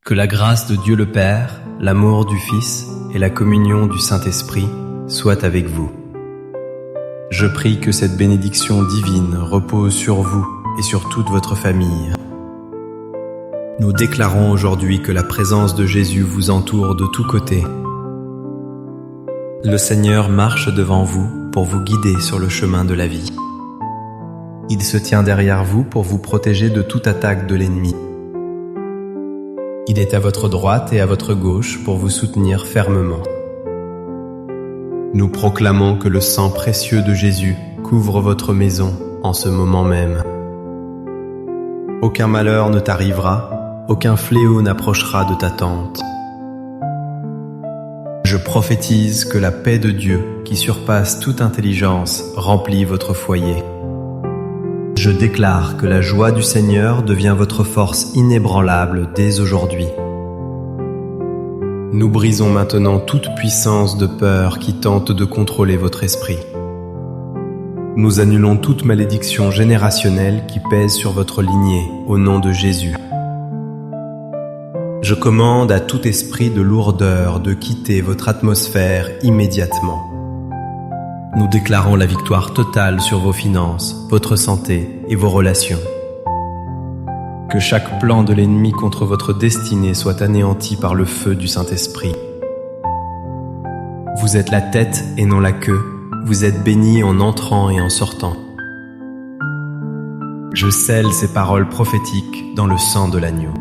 Que la grâce de Dieu le Père, l'amour du Fils et la communion du Saint-Esprit soient avec vous. Je prie que cette bénédiction divine repose sur vous et sur toute votre famille. Nous déclarons aujourd'hui que la présence de Jésus vous entoure de tous côtés. Le Seigneur marche devant vous pour vous guider sur le chemin de la vie. Il se tient derrière vous pour vous protéger de toute attaque de l'ennemi. Il est à votre droite et à votre gauche pour vous soutenir fermement. Nous proclamons que le sang précieux de Jésus couvre votre maison en ce moment même. Aucun malheur ne t'arrivera, aucun fléau n'approchera de ta tente. Je prophétise que la paix de Dieu, qui surpasse toute intelligence, remplit votre foyer. Je déclare que la joie du Seigneur devient votre force inébranlable dès aujourd'hui. Nous brisons maintenant toute puissance de peur qui tente de contrôler votre esprit. Nous annulons toute malédiction générationnelle qui pèse sur votre lignée au nom de Jésus. Je commande à tout esprit de lourdeur de quitter votre atmosphère immédiatement. Nous déclarons la victoire totale sur vos finances, votre santé et vos relations. Que chaque plan de l'ennemi contre votre destinée soit anéanti par le feu du Saint-Esprit. Vous êtes la tête et non la queue, vous êtes bénis en entrant et en sortant. Je scelle ces paroles prophétiques dans le sang de l'agneau.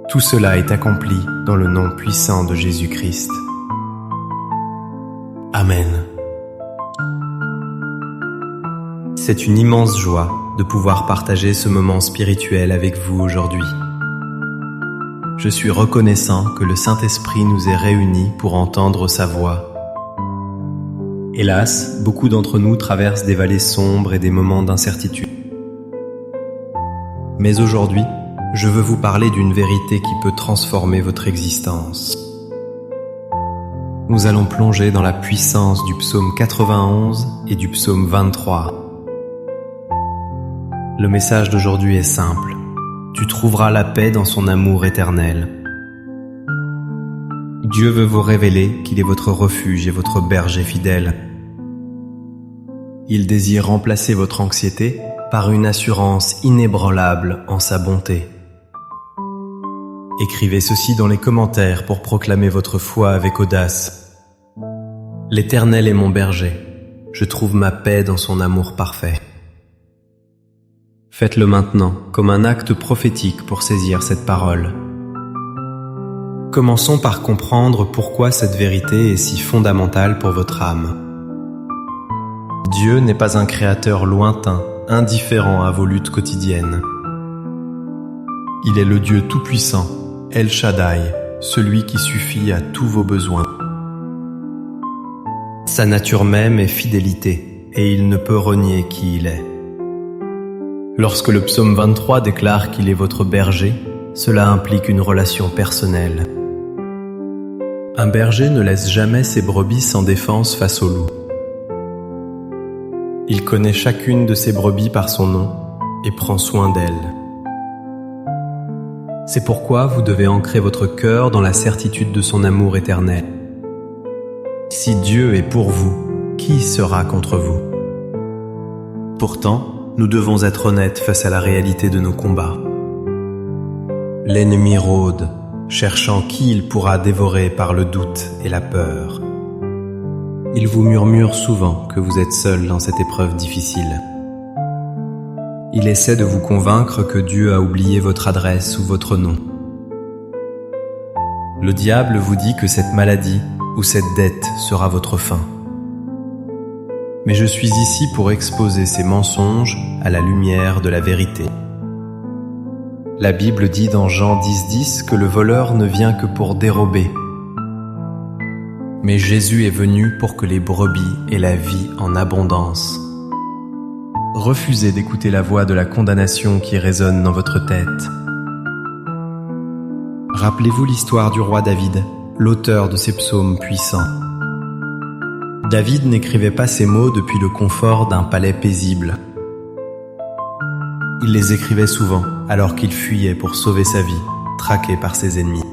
Tout cela est accompli dans le nom puissant de Jésus-Christ. Amen. C'est une immense joie de pouvoir partager ce moment spirituel avec vous aujourd'hui. Je suis reconnaissant que le Saint-Esprit nous ait réunis pour entendre sa voix. Hélas, beaucoup d'entre nous traversent des vallées sombres et des moments d'incertitude. Mais aujourd'hui, je veux vous parler d'une vérité qui peut transformer votre existence. Nous allons plonger dans la puissance du psaume 91 et du psaume 23. Le message d'aujourd'hui est simple. Tu trouveras la paix dans son amour éternel. Dieu veut vous révéler qu'il est votre refuge et votre berger fidèle. Il désire remplacer votre anxiété par une assurance inébranlable en sa bonté. Écrivez ceci dans les commentaires pour proclamer votre foi avec audace. L'Éternel est mon berger, je trouve ma paix dans son amour parfait. Faites-le maintenant comme un acte prophétique pour saisir cette parole. Commençons par comprendre pourquoi cette vérité est si fondamentale pour votre âme. Dieu n'est pas un créateur lointain, indifférent à vos luttes quotidiennes. Il est le Dieu tout-puissant, El Shaddai, celui qui suffit à tous vos besoins. Sa nature même est fidélité, et il ne peut renier qui il est. Lorsque le psaume 23 déclare qu'il est votre berger, cela implique une relation personnelle. Un berger ne laisse jamais ses brebis sans défense face au loup. Il connaît chacune de ses brebis par son nom et prend soin d'elles. C'est pourquoi vous devez ancrer votre cœur dans la certitude de son amour éternel. Si Dieu est pour vous, qui sera contre vous? Pourtant, nous devons être honnêtes face à la réalité de nos combats. L'ennemi rôde, cherchant qui il pourra dévorer par le doute et la peur. Il vous murmure souvent que vous êtes seul dans cette épreuve difficile. Il essaie de vous convaincre que Dieu a oublié votre adresse ou votre nom. Le diable vous dit que cette maladie ou cette dette sera votre fin. Mais je suis ici pour exposer ces mensonges à la lumière de la vérité. La Bible dit dans Jean 10,10 que le voleur ne vient que pour dérober. Mais Jésus est venu pour que les brebis aient la vie en abondance. Refusez d'écouter la voix de la condamnation qui résonne dans votre tête. Rappelez-vous l'histoire du roi David, l'auteur de ces psaumes puissants. David n'écrivait pas ces mots depuis le confort d'un palais paisible. Il les écrivait souvent alors qu'il fuyait pour sauver sa vie, traqué par ses ennemis.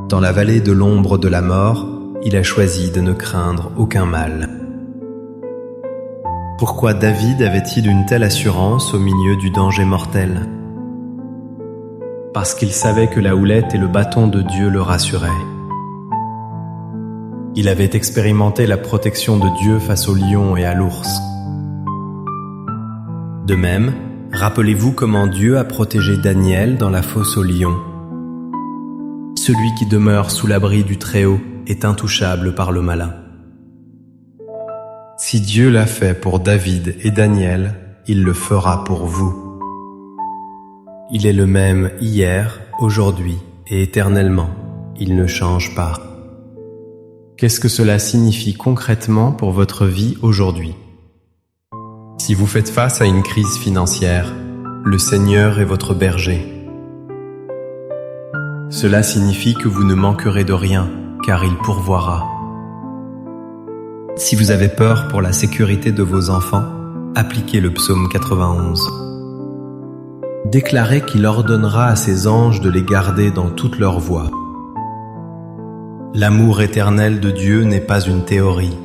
Dans la vallée de l'ombre de la mort, il a choisi de ne craindre aucun mal. Pourquoi David avait-il une telle assurance au milieu du danger mortel? Parce qu'il savait que la houlette et le bâton de Dieu le rassuraient. Il avait expérimenté la protection de Dieu face au lion et à l'ours. De même, rappelez-vous comment Dieu a protégé Daniel dans la fosse au lion. Celui qui demeure sous l'abri du Très-Haut est intouchable par le malin. Si Dieu l'a fait pour David et Daniel, il le fera pour vous. Il est le même hier, aujourd'hui et éternellement. Il ne change pas. Qu'est-ce que cela signifie concrètement pour votre vie aujourd'hui? Si vous faites face à une crise financière, le Seigneur est votre berger. Cela signifie que vous ne manquerez de rien, car il pourvoira. Si vous avez peur pour la sécurité de vos enfants, appliquez le psaume 91. Déclarez qu'il ordonnera à ses anges de les garder dans toutes leurs voies. L'amour éternel de Dieu n'est pas une théorie,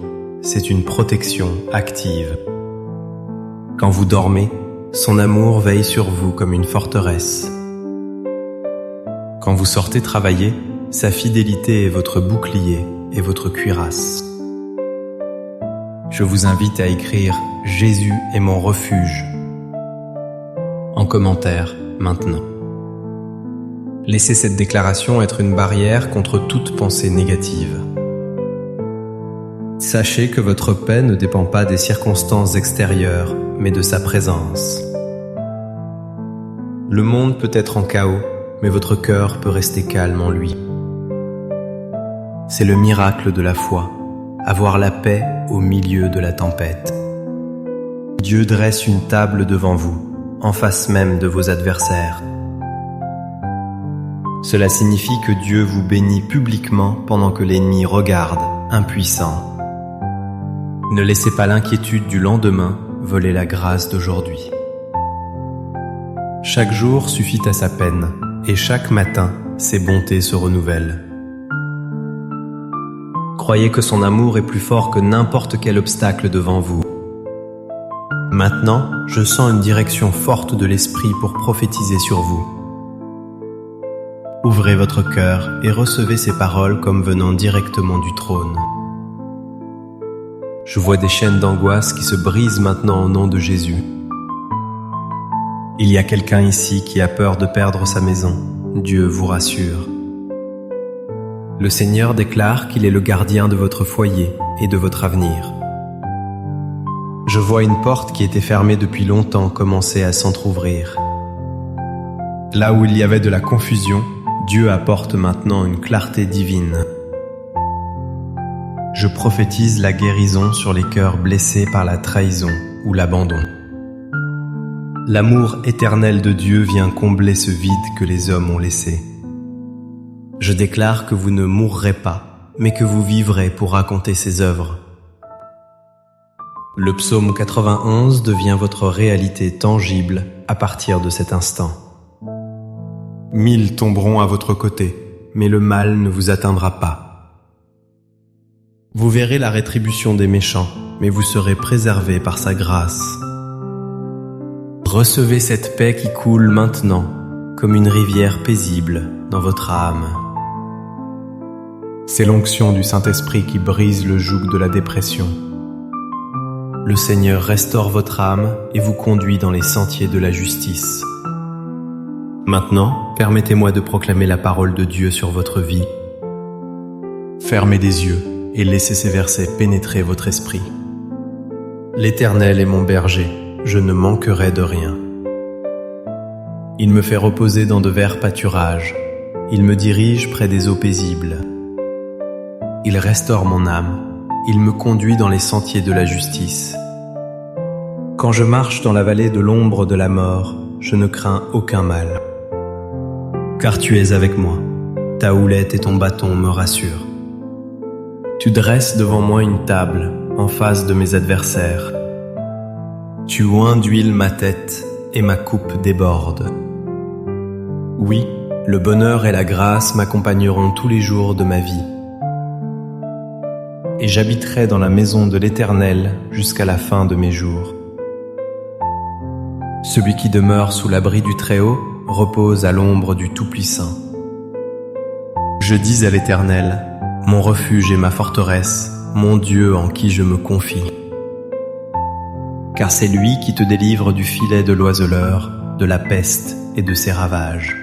c'est une protection active. Quand vous dormez, son amour veille sur vous comme une forteresse. Quand vous sortez travailler, sa fidélité est votre bouclier et votre cuirasse. Je vous invite à écrire « Jésus est mon refuge » en commentaire maintenant. Laissez cette déclaration être une barrière contre toute pensée négative. Sachez que votre paix ne dépend pas des circonstances extérieures, mais de sa présence. Le monde peut être en chaos, mais votre cœur peut rester calme en lui. C'est le miracle de la foi, avoir la paix au milieu de la tempête. Dieu dresse une table devant vous, en face même de vos adversaires. Cela signifie que Dieu vous bénit publiquement pendant que l'ennemi regarde, impuissant. Ne laissez pas l'inquiétude du lendemain voler la grâce d'aujourd'hui. Chaque jour suffit à sa peine, et chaque matin, ses bontés se renouvellent. Croyez que son amour est plus fort que n'importe quel obstacle devant vous. Maintenant, je sens une direction forte de l'Esprit pour prophétiser sur vous. Ouvrez votre cœur et recevez ces paroles comme venant directement du trône. Je vois des chaînes d'angoisse qui se brisent maintenant au nom de Jésus. Il y a quelqu'un ici qui a peur de perdre sa maison. Dieu vous rassure. Le Seigneur déclare qu'il est le gardien de votre foyer et de votre avenir. Je vois une porte qui était fermée depuis longtemps commencer à s'entr'ouvrir. Là où il y avait de la confusion, Dieu apporte maintenant une clarté divine. Je prophétise la guérison sur les cœurs blessés par la trahison ou l'abandon. L'amour éternel de Dieu vient combler ce vide que les hommes ont laissé. Je déclare que vous ne mourrez pas, mais que vous vivrez pour raconter ses œuvres. Le psaume 91 devient votre réalité tangible à partir de cet instant. 1000 tomberont à votre côté, mais le mal ne vous atteindra pas. Vous verrez la rétribution des méchants, mais vous serez préservés par sa grâce. Recevez cette paix qui coule maintenant, comme une rivière paisible dans votre âme. C'est l'onction du Saint-Esprit qui brise le joug de la dépression. Le Seigneur restaure votre âme et vous conduit dans les sentiers de la justice. Maintenant, permettez-moi de proclamer la parole de Dieu sur votre vie. Fermez les yeux et laissez ces versets pénétrer votre esprit. L'Éternel est mon berger, je ne manquerai de rien. Il me fait reposer dans de verts pâturages, il me dirige près des eaux paisibles. Il restaure mon âme, il me conduit dans les sentiers de la justice. Quand je marche dans la vallée de l'ombre de la mort, je ne crains aucun mal. Car tu es avec moi, ta houlette et ton bâton me rassurent. Tu dresses devant moi une table, en face de mes adversaires. Tu oins d'huile ma tête, et ma coupe déborde. Oui, le bonheur et la grâce m'accompagneront tous les jours de ma vie. Et j'habiterai dans la maison de l'Éternel jusqu'à la fin de mes jours. Celui qui demeure sous l'abri du Très-Haut repose à l'ombre du Tout-Puissant. Je dis à l'Éternel, mon refuge et ma forteresse, mon Dieu en qui je me confie. Car c'est lui qui te délivre du filet de l'oiseleur, de la peste et de ses ravages.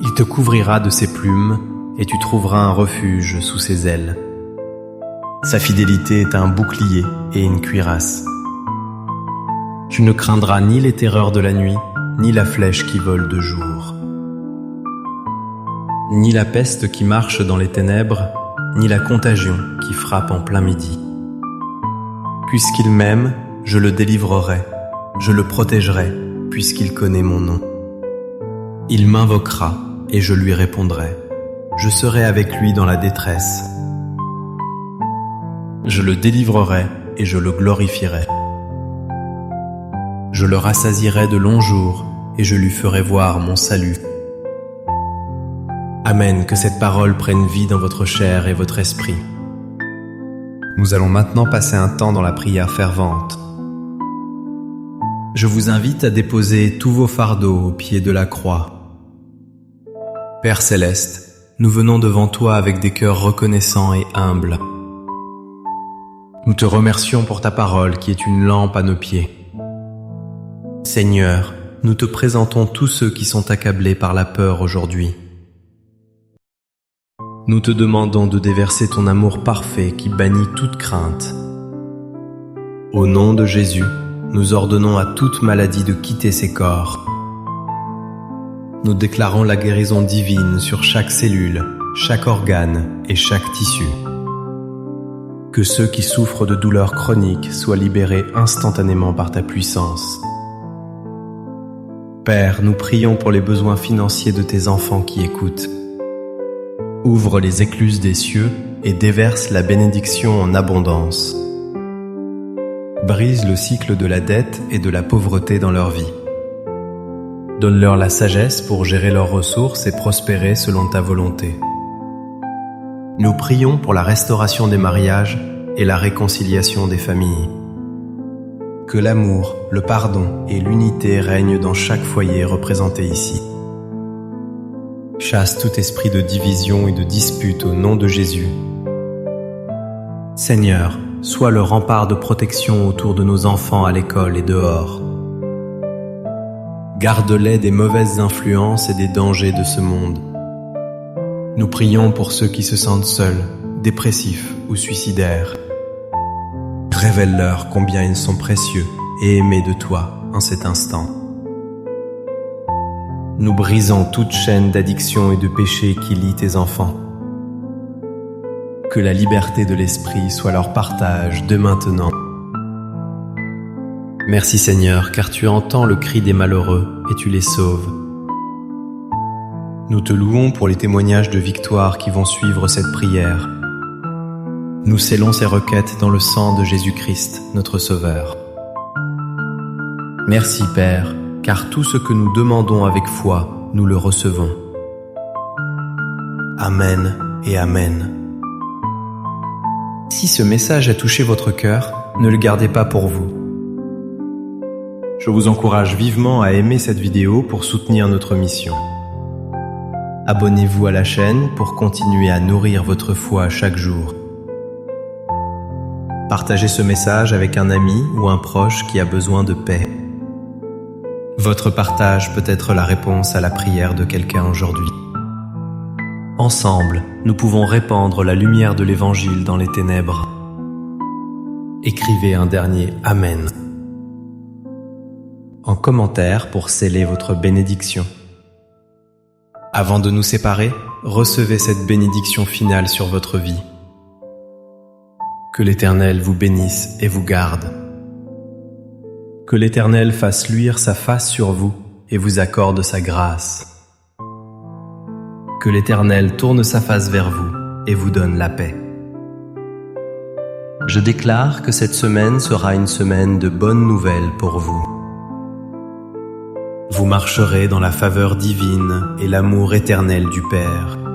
Il te couvrira de ses plumes et tu trouveras un refuge sous ses ailes. Sa fidélité est un bouclier et une cuirasse. Tu ne craindras ni les terreurs de la nuit, ni la flèche qui vole de jour, ni la peste qui marche dans les ténèbres, ni la contagion qui frappe en plein midi. Puisqu'il m'aime, je le délivrerai, je le protégerai, puisqu'il connaît mon nom. Il m'invoquera, et je lui répondrai. Je serai avec lui dans la détresse. Je le délivrerai, et je le glorifierai. Je le rassasierai de longs jours, et je lui ferai voir mon salut. Amen, que cette parole prenne vie dans votre chair et votre esprit. Nous allons maintenant passer un temps dans la prière fervente. Je vous invite à déposer tous vos fardeaux au pied de la croix. Père céleste, nous venons devant toi avec des cœurs reconnaissants et humbles. Nous te remercions pour ta parole qui est une lampe à nos pieds. Seigneur, nous te présentons tous ceux qui sont accablés par la peur aujourd'hui. Nous te demandons de déverser ton amour parfait qui bannit toute crainte. Au nom de Jésus, nous ordonnons à toute maladie de quitter ses corps. Nous déclarons la guérison divine sur chaque cellule, chaque organe et chaque tissu. Que ceux qui souffrent de douleurs chroniques soient libérés instantanément par ta puissance. Père, nous prions pour les besoins financiers de tes enfants qui écoutent. Ouvre les écluses des cieux et déverse la bénédiction en abondance. Brise le cycle de la dette et de la pauvreté dans leur vie. Donne-leur la sagesse pour gérer leurs ressources et prospérer selon ta volonté. Nous prions pour la restauration des mariages et la réconciliation des familles. Que l'amour, le pardon et l'unité règnent dans chaque foyer représenté ici. Chasse tout esprit de division et de dispute au nom de Jésus. Seigneur, sois le rempart de protection autour de nos enfants à l'école et dehors. Garde-les des mauvaises influences et des dangers de ce monde. Nous prions pour ceux qui se sentent seuls, dépressifs ou suicidaires. Révèle-leur combien ils sont précieux et aimés de toi en cet instant. Nous brisons toute chaîne d'addiction et de péché qui lie tes enfants. Que la liberté de l'esprit soit leur partage dès maintenant. Merci Seigneur, car tu entends le cri des malheureux et tu les sauves. Nous te louons pour les témoignages de victoire qui vont suivre cette prière. Nous scellons ces requêtes dans le sang de Jésus-Christ, notre Sauveur. Merci Père, car tout ce que nous demandons avec foi, nous le recevons. Amen et Amen. Si ce message a touché votre cœur, ne le gardez pas pour vous. Je vous encourage vivement à aimer cette vidéo pour soutenir notre mission. Abonnez-vous à la chaîne pour continuer à nourrir votre foi chaque jour. Partagez ce message avec un ami ou un proche qui a besoin de paix. Votre partage peut être la réponse à la prière de quelqu'un aujourd'hui. Ensemble, nous pouvons répandre la lumière de l'Évangile dans les ténèbres. Écrivez un dernier Amen en commentaire pour sceller votre bénédiction. Avant de nous séparer, recevez cette bénédiction finale sur votre vie. Que l'Éternel vous bénisse et vous garde. Que l'Éternel fasse luire sa face sur vous et vous accorde sa grâce. Que l'Éternel tourne sa face vers vous et vous donne la paix. Je déclare que cette semaine sera une semaine de bonnes nouvelles pour vous. Vous marcherez dans la faveur divine et l'amour éternel du Père.